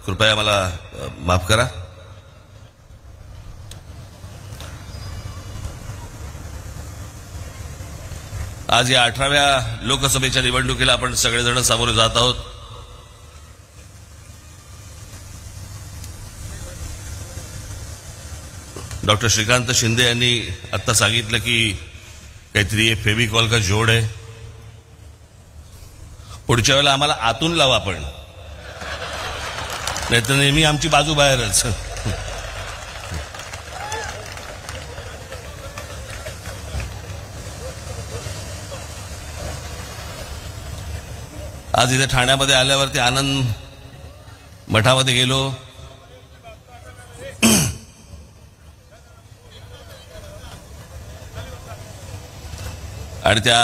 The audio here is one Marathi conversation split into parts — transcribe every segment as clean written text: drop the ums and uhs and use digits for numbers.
कृपया मला माफ करा. आज या 18व्या लोकसभेच्या निवडणुकीला आपण सगळेजण सामोरे जात आहोत. डॉक्टर श्रीकांत शिंदे यांनी आता सांगितलं की काहीतरी फेविकॉल का जोड आहे. पुढच्या वेळेला आम्हाला आतून लावा आपण, नाहीतर नेहमी आमची बाजू बाहेरच. आज इथे ठाण्यामध्ये आल्यावरती आनंद मठामध्ये गेलो. आणि त्या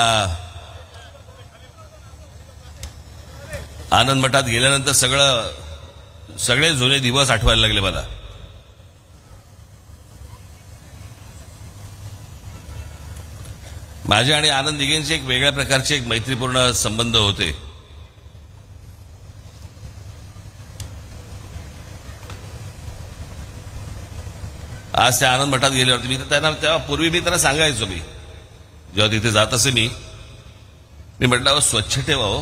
आनंद मठात गेल्यानंतर सगळे जुने दिवस आठवायला लागले मला. माझे आणि आनंद दिघेंचे एक वेगळ्या प्रकारचे एक मैत्रीपूर्ण संबंध होते. आज त्या आनंद मठात गेल्यावरती मी त्यांना तेव्हा मी त्यांना सांगायचो, मी जेव्हा तिथे जात असे मी म्हटलं स्वच्छ ठेवा हो.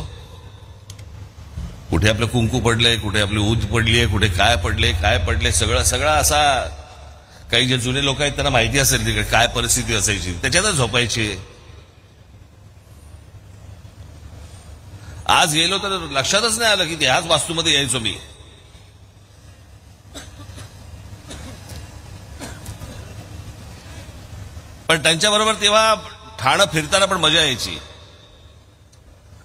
कुठे आपलं कुंकू पडलंय, कुठे आपली ऊद पडली आहे, कुठे काय पडले सगळं असा. काही जे जुने लोक आहेत त्यांना माहिती असेल तिकडे काय परिस्थिती असायची, त्याच्यातच झोपायची. आज गेलो तर लक्षातच नाही आलं की ते ह्याच वास्तूमध्ये यायचो मी. पण त्यांच्याबरोबर तेव्हा ठाणं फिरताना पण मजा यायची.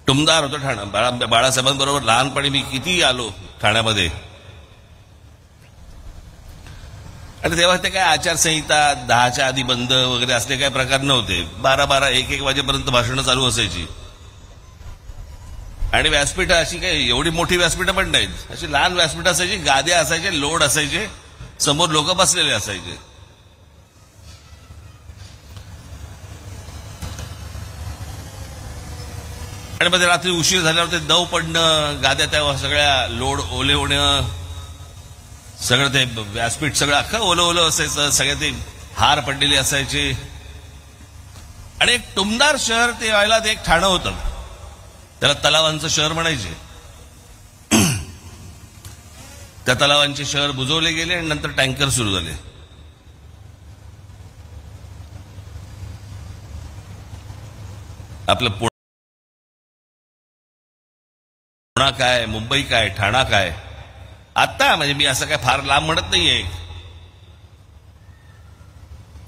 टुमदार होतं ठाणं. बाळासाहेबांबरोबर लहानपणी मी किती आलो ठाण्यामध्ये. आणि तेव्हा ते काय आचारसंहिता 10च्या आधी बंद वगैरे असले काही प्रकार नव्हते. 12 1 वाजेपर्यंत भाषणं चालू असायची. आणि व्यासपीठ अशी काही एवढी मोठी व्यासपीठं पण नाहीत, अशी लहान व्यासपीठ असायची. गाद्या असायचे, लोड असायचे, समोर लोक बसलेले असायचे. आणि मध्ये रात्री उशीर झाल्यावर ते दव पडणं, गाद्या त्या सगळ्या लोड ओले होणं, सगळं ते व्यासपीठ सगळं अख्खं ओलं असायचं. सगळे ते हार पडलेले असायचे. आणि एक टुमदार शहर ते व्हायला ते एक ठाणं होतं. त्याला तलावांचं शहर म्हणायचे. त्या तलावांचे शहर बुजवले गेले आणि नंतर टँकर सुरू झाले. आपलं पुणा काय, मुंबई काय, ठाणा काय. आता म्हणजे मी असं काय फार लांब म्हणत नाहीये,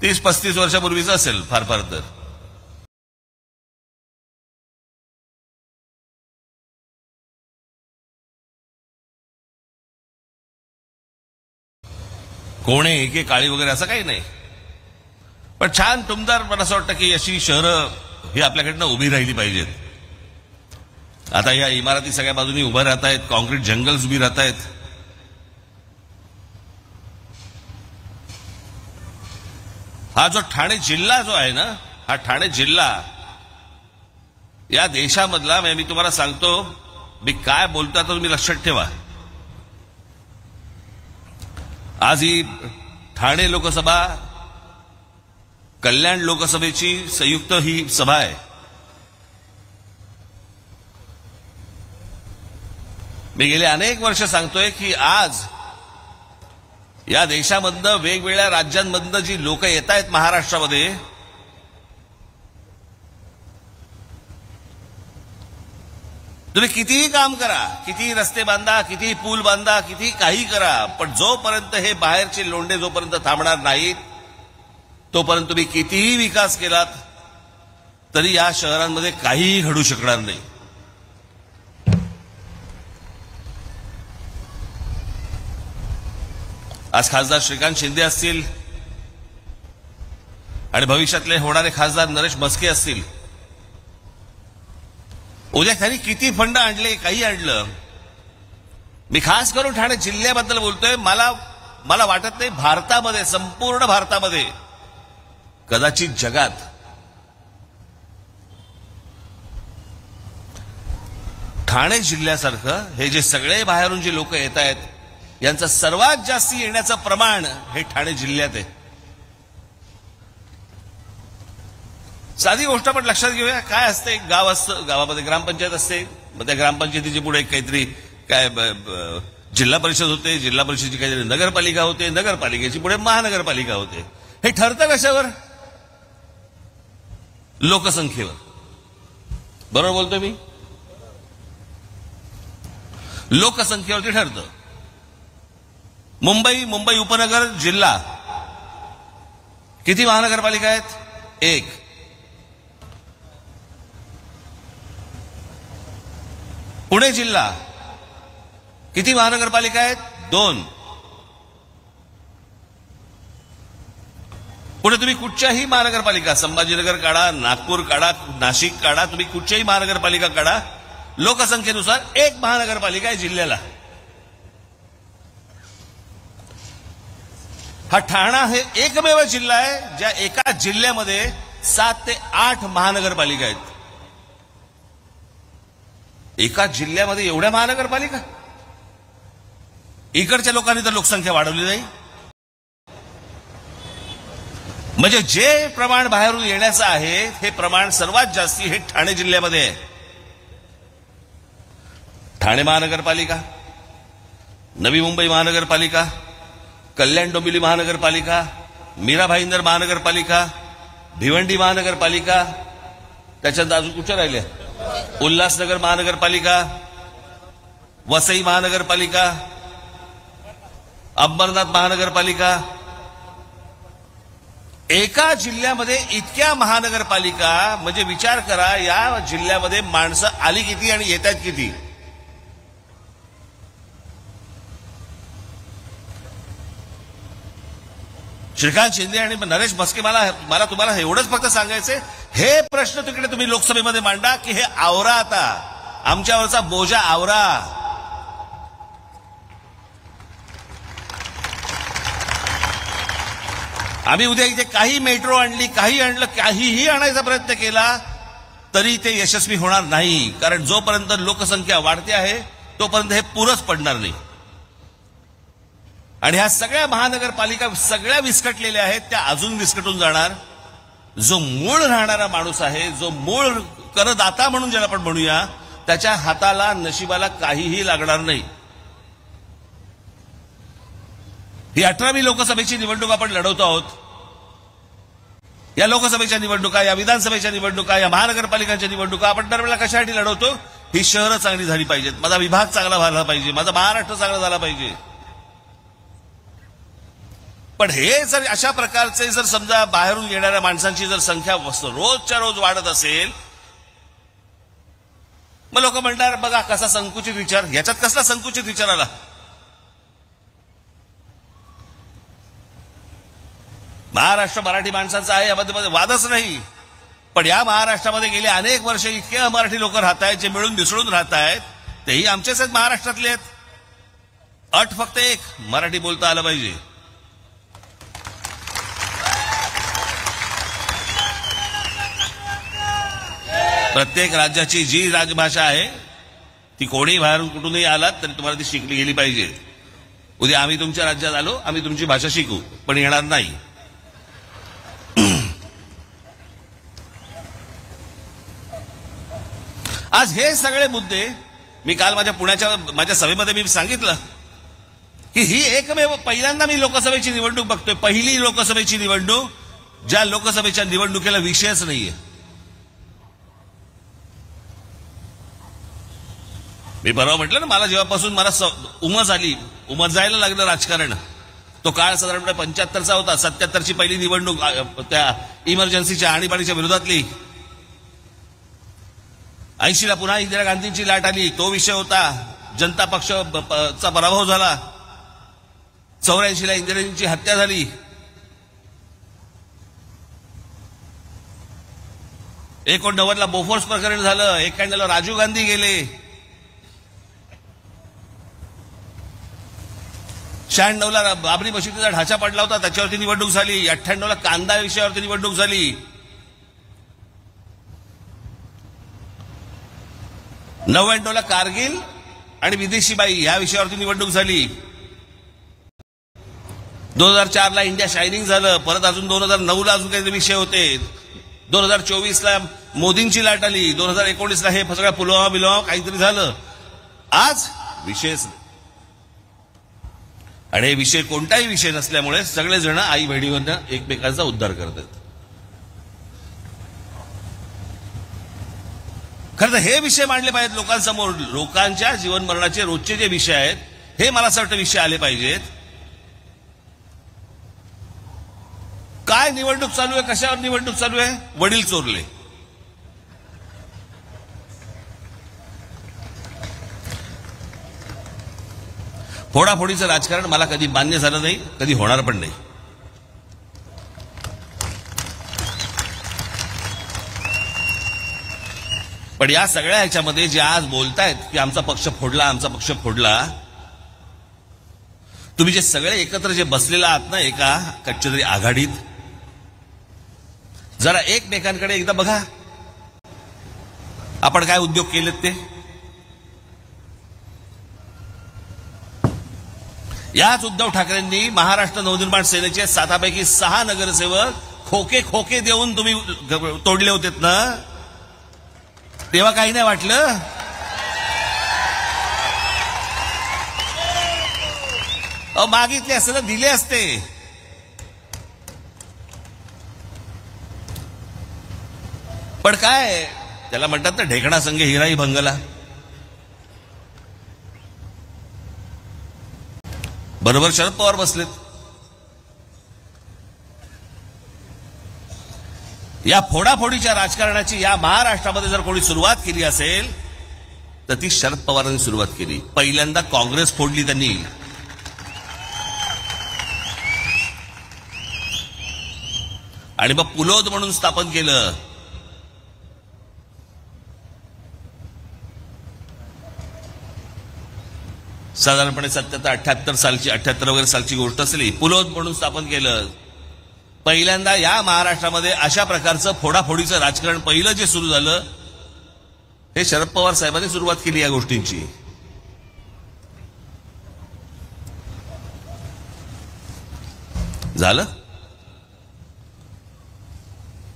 30-35 वर्षापूर्वीच असेल फार तर. कोणे एके काळी वगैरे असं काही नाही, पण छान टुमदार. मला असं वाटतं की अशी शहरं ही आपल्याकडनं उभी राहिली पाहिजेत. आता या इमारती सगळ्या बाजूनी उभ्या राहत आहेत, कॉन्क्रीट जंगल्स उभी राहत आहेत. हा जो ठाणे जिल्हा जो आहे ना, हा ठाणे जिल्हा या देशामधला, मी तुम्हाला सांगतो, मी काय बोलतो तर तुम्ही लक्षात ठेवा. आज ही ठाणे लोकसभा कल्याण लोकसभेची संयुक्त ही सभा आहे. मी गेले अनेक वर्ष सांगतोय की आज या देशामधनं वेगवेगळ्या राज्यांमधनं जी लोक येत आहेत महाराष्ट्रामध्ये, तुम्ही कितीही काम करा, कितीही रस्ते बांधा, कितीही पूल बांधा, कितीही काही करा, पण जोपर्यंत हे बाहेरचे लोंढे जोपर्यंत थांबणार नाहीत, तोपर्यंत तुम्ही कितीही विकास केलात तरी या शहरांमध्ये काहीही घडू शकणार नाही. आज खासदार श्रीकांत शिंदे असतील आणि भविष्यातले होणारे खासदार नरेश म्हस्के असतील, उद्या त्यांनी किती फंड आणले, काही आणलं. मी खास करून ठाणे जिल्ह्याबद्दल बोलतोय. मला वाटत नाही भारतामध्ये, संपूर्ण भारतामध्ये, कदाचित जगात ठाणे जिल्ह्यासारखं हे जे सगळे बाहेरून जे लोक येत आहेत यांचं सर्वात जास्त येण्याचं प्रमाण हे ठाणे जिल्ह्यात आहे. साधी गोष्ट आपण लक्षात घेऊया. काय असते, एक गाव असतं, गावामध्ये ग्रामपंचायत असते, मग त्या ग्रामपंचायतीची पुढे काहीतरी काय जिल्हा परिषद होते, जिल्हा परिषदेची काहीतरी नगरपालिका होते, नगरपालिकेची पुढे महानगरपालिका होते. हे ठरतं कशावर? लोकसंख्येवर. बरोबर बोलतोय मी? लोकसंख्येवरती ठरतं. मुंबई उपनगर जिल्हा किती महानगरपालिका आहेत? 1. पुणे जिल्हा किती महानगरपालिका आहेत? 2. पुढे तुम्ही कुठच्याही महानगरपालिका, संभाजीनगर काढा, नागपूर काढा, नाशिक काढा, तुम्ही कुठच्याही महानगरपालिका काढा, लोकसंख्येनुसार 1 महानगरपालिका आहे जिल्ह्याला. हा ठाणा हे एकमेव जिल्हा आहे ज्या एका जिल्ह्यामध्ये 7 ते 8 महानगरपालिका आहेत. एका जिल्ह्यामध्ये एवढ्या महानगरपालिका? इकडच्या लोकांनी तर लोकसंख्या वाढवली नाही. म्हणजे जे प्रमाण बाहेरून येण्याचं आहे हे प्रमाण सर्वात जास्ती हे ठाणे जिल्ह्यामध्ये आहे. ठाणे महानगरपालिका, नवी मुंबई महानगरपालिका, कल्याण डोंबिवली महानगरपालिका, मीरा भाईंदर महानगरपालिका, भिवंडी महानगरपालिका, त्याच्यात अजून कुठच्या राहिल्या? उल्हासनगर महानगरपालिका, वसई महानगरपालिका, अंबरनाथ महानगरपालिका. एका जिल्ह्यामध्ये इतक्या महानगरपालिका, म्हणजे विचार करा या जिल्ह्यामध्ये माणसं आली किती आणि येतात किती. श्रीकांत शिंदे आणि नरेश म्हस्के, मला तुम्हाला एवढंच फक्त सांगायचंय, हे प्रश्न तिकडे तुम्ही लोकसभेमध्ये मांडा की हे आवरा, आता आमच्यावरचा बोजा आवरा. आम्ही उद्या इथे काही मेट्रो आणली, काही आणलं, काहीही आणायचा प्रयत्न केला तरी ते यशस्वी होणार नाही. कारण जोपर्यंत लोकसंख्या वाढते आहे तोपर्यंत हे पुरंच पडणार नाही. आणि ह्या सगळ्या महानगरपालिका सगळ्या विस्कटलेल्या आहेत, त्या अजून विस्कटून जाणार. जो मूळ राहणारा माणूस आहे, जो मूळ करदाता म्हणून ज्याला आपण म्हणूया, त्याच्या हाताला नशिबाला काहीही लागणार नाही. ही 18वी लोकसभेची निवडणूक आपण लढवतो आहोत. या लोकसभेच्या निवडणुका, या विधानसभेच्या निवडणुका, या महानगरपालिकांच्या निवडणुका आपण दरवेळेला कशासाठी लढवतो? ही शहरं चांगली झाली पाहिजेत, माझा विभाग चांगला झाला पाहिजे, माझा महाराष्ट्र चांगला झाला पाहिजे. पण हे जर अशा प्रकारचे जर समजा बाहेरून येणाऱ्या माणसांची जर संख्या रोजच्या रोज वाढत असेल, मग लोक म्हणणार बघा कसा संकुचित विचार. याच्यात कसला संकुचित विचार आला? महाराष्ट्र मराठी माणसांचा आहे, यामध्ये वादच नाही. पण या महाराष्ट्रामध्ये गेले अनेक वर्ष इतके मराठी लोक राहत आहेत, जे मिळून मिसळून राहत आहेत, तेही आमचेच आहेत, महाराष्ट्रातले आहेत. अट फक्त एक, मराठी बोलता आलं पाहिजे. प्रत्येक राज्याची जी राजभाषा आहे ती कोणी बाहेरून कुठूनही आलात तरी तुम्हाला ती शिकली गेली पाहिजे. उद्या आम्ही तुमच्या राज्यात आलो, आम्ही तुमची भाषा शिकू, पण येणार नाही. आज हे सगळे मुद्दे मी काल माझ्या सभेमध्ये मी सांगितलं की ही एकमेव पहिल्यांदा मी लोकसभेची निवडणूक बघतोय, पहिली लोकसभेची निवडणूक ज्या लोकसभेच्या निवडणुकीला विषयच नाहीये. मी परवा म्हटलं ना, मला जेव्हापासून उमज जायला लागलं राजकारण, तो काळ साधारणपणे 75चा होता. 77ची पहिली निवडणूक त्या इमर्जन्सीच्या आणीबाणीच्या विरोधातली. 80ला पुन्हा इंदिरा गांधींची लाट आली, तो विषय होता. जनता पक्षाचा पराभव झाला. 84ला इंदिराजींची हत्या झाली. 89ला बोफोर्स प्रकरण झालं. 91ला राजीव गांधी गेले. 96ला बाबरी मशिदीचा ढाचा पडला होता, त्याच्यावरती निवडणूक झाली. 98ला कांदा विषयावरती निवडणूक झाली. 99ला कारगिल आणि विदेशी बाई या विषयावरती निवडणूक झाली. 2004ला इंडिया शायनिंग झालं, परत अजून 2009ला अजून काही विषय होते, 2024ला मोदींची लाट आली, 2019ला हे सगळं पुलवामा बिलवामा काहीतरी झालं. आज विषयच नाही. आणि हे विषय कोणताही विषय नसल्यामुळे सगळेजण आई बहिणीवरनं एकमेकांचा उद्धार करतात. खरं तर हे विषय मांडले पाहिजेत लोकांसमोर. लोकांच्या जीवन मरणाचे रोजचे जे विषय आहेत हे मला असं वाटतं विषय आले पाहिजेत. काय निवडणूक चालू आहे, कशावर निवडणूक चालू आहे? वडील चोरले. फोडाफोडीचं राजकारण मला कधी मान्य झालं नाही, कधी होणार पण नाही. पण या सगळ्या ह्याच्यामध्ये जे आज बोलतायत की आमचा पक्ष फोडला, आमचा पक्ष फोडला, तुम्ही जे सगळे एकत्र जे बसलेला आहात ना एका कच्च्या तरी आघाडीत, जरा एकमेकांकडे एकदा बघा. आपण काय उद्योग केलेत ते. याच उद्धव ठाकरेंनी महाराष्ट्र नवनिर्माण सेनेचे 7पैकी 6 नगरसेवक खोके खोके देऊन तुम्ही तोडले होतेत ना, तेव्हा काही नाही वाटलं. मागितले असते ना, दिले असते. पण काय त्याला म्हणतात ना, ढेकणा संगे हिराई भंगला. बरोबर शरद पवार बसलेत. या फोडाफोडीच्या राजकारणाची या महाराष्ट्रामध्ये जर कोणी सुरुवात केली असेल तर ती शरद पवारांनी सुरुवात केली. पहिल्यांदा काँग्रेस फोडली त्यांनी. आणि मग पुलोद म्हणून स्थापन केलं. साधारणपणे 77-78 सालची 78 वगैरे सालची गोष्ट असली. पुलोद म्हणून स्थापन केलं. पहिल्यांदा या महाराष्ट्रामध्ये अशा प्रकारचं फोडाफोडीचं राजकारण पहिलं जे सुरू झालं हे शरद पवार साहेबांनी सुरुवात केली या गोष्टींची. झालं.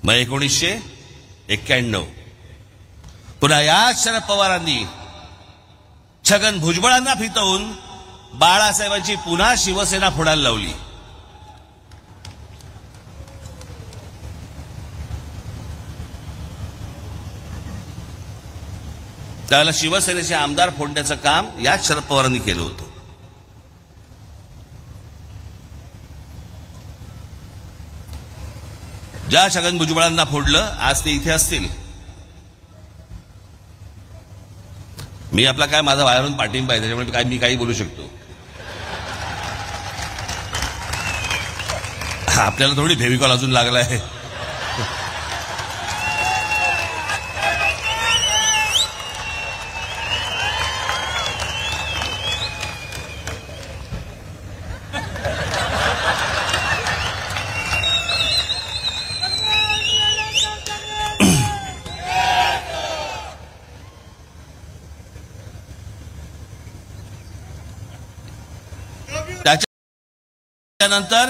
मग 1991 पुन्हा याच शरद पवारांनी छगन भुजबळांना फितवून बाळासाहेबांची पुन्हा शिवसेना फोडायला लावली. त्यावेळेला शिवसेनेचे आमदार फोडण्याचं काम याच शरद पवारांनी केलं होतं. ज्या छगन भुजबळांना फोडलं आज ते इथे असतील. मी आपला काय माझा बाहेरून पाठिंबा आहे त्याच्यामुळे मी काही बोलू शकतो. आपल्याला थोडी फेविकॉल अजून लागला आहे. त्यानंतर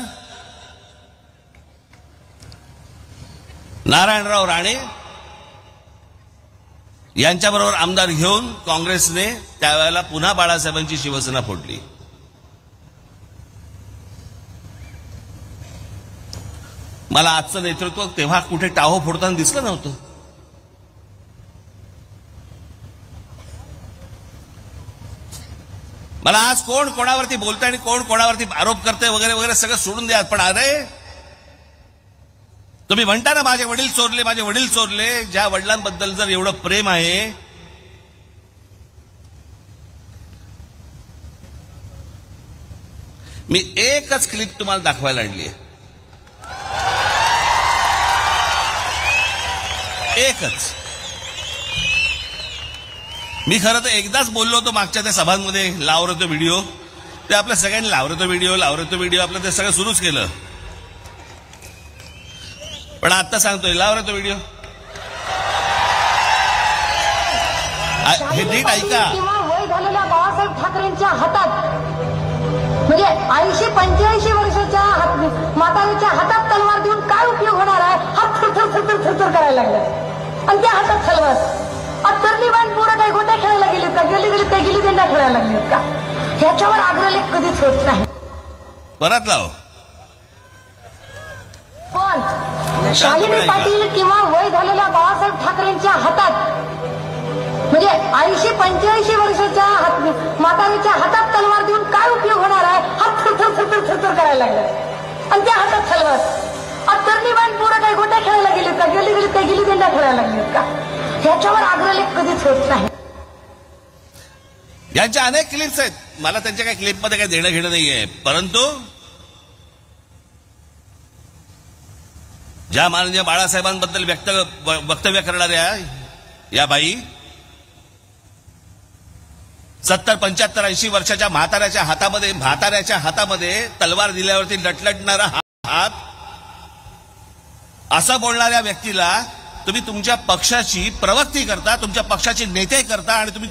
नारायणराव राणे यांच्याबरोबर आमदार घेऊन काँग्रेसने त्यावेळेला पुन्हा बाळासाहेबांची शिवसेना फोडली. मला आजचं नेतृत्व तेव्हा कुठे टाहो फोडताना दिसलं नव्हतं. मला आज कोण कोणावरती बोलतंय आणि कोण कोणावरती आरोप करते वगैरे वगैरे सगळं सोडून द्या. पण अरे तुम्ही म्हणता ना माझे वडील चोरले, माझे वडील चोरले. ज्या वडिलांबद्दल जर एवढं प्रेम आहे, मी एकच क्लिप तुम्हाला दाखवायला आणली आहे. एकच. मी खरं तर एकदाच बोललो होतो मागच्या त्या सभांमध्ये, लावतो तो व्हिडिओ. ते आपल्या सगळ्यांनी लावतो व्हिडिओ आपलं ते सगळं सुरूच केलं. पण आता सांगतोय लावतो व्हिडिओ. हे नीट ऐका. वय झालेल्या बाळासाहेब ठाकरेंच्या हातात म्हणजे 80-85 वर्षाच्या म्हाताऱ्याच्या हातात तलवार देऊन काय उपयोग होणार आहे? हात थरथर करायला लागले आणि त्या हातात तलवार. तरली बाण पोरं काही गोट्या खेळायला गेलीत का? गेली देंडा खेळायला लागलीत का? ह्याच्यावर अग्रलेख कधीच होत नाही. परत लाव. पण शालिनी पाटील किंवा वय झालेल्या बाळासाहेब ठाकरेंच्या हातात म्हणजे 80-85 वर्षाच्या म्हाताऱ्याच्या हातात तलवार देऊन काय उपयोग होणार आहे? हात थरथर करायला लागले आणि त्या हातात तलवार. तरली बाण पोरं काही गोट्या खेळायला गेलीत का? गेली देंडा खेळायला लागलीत का? ह्याच्यावर अग्रलेख कधीच होत नाही. यांच्या अनेक क्लिप्स आहेत. मला त्यांच्या काही क्लिपमध्ये काही देणं घेणं नाहीये, परंतु ज्या माननीय बाळासाहेबांबद्दल वक्तव्य करणाऱ्या या बाई 70-75-80 वर्षाच्या म्हाताऱ्याच्या हातामध्ये तलवार दिल्यावरती लटलटणारा हात असं बोलणाऱ्या व्यक्तीला तुम्ही तुमच्या पक्षाची प्रवक्ती करता, तुमच्या पक्षाचे नेते करता आणि तुम्ही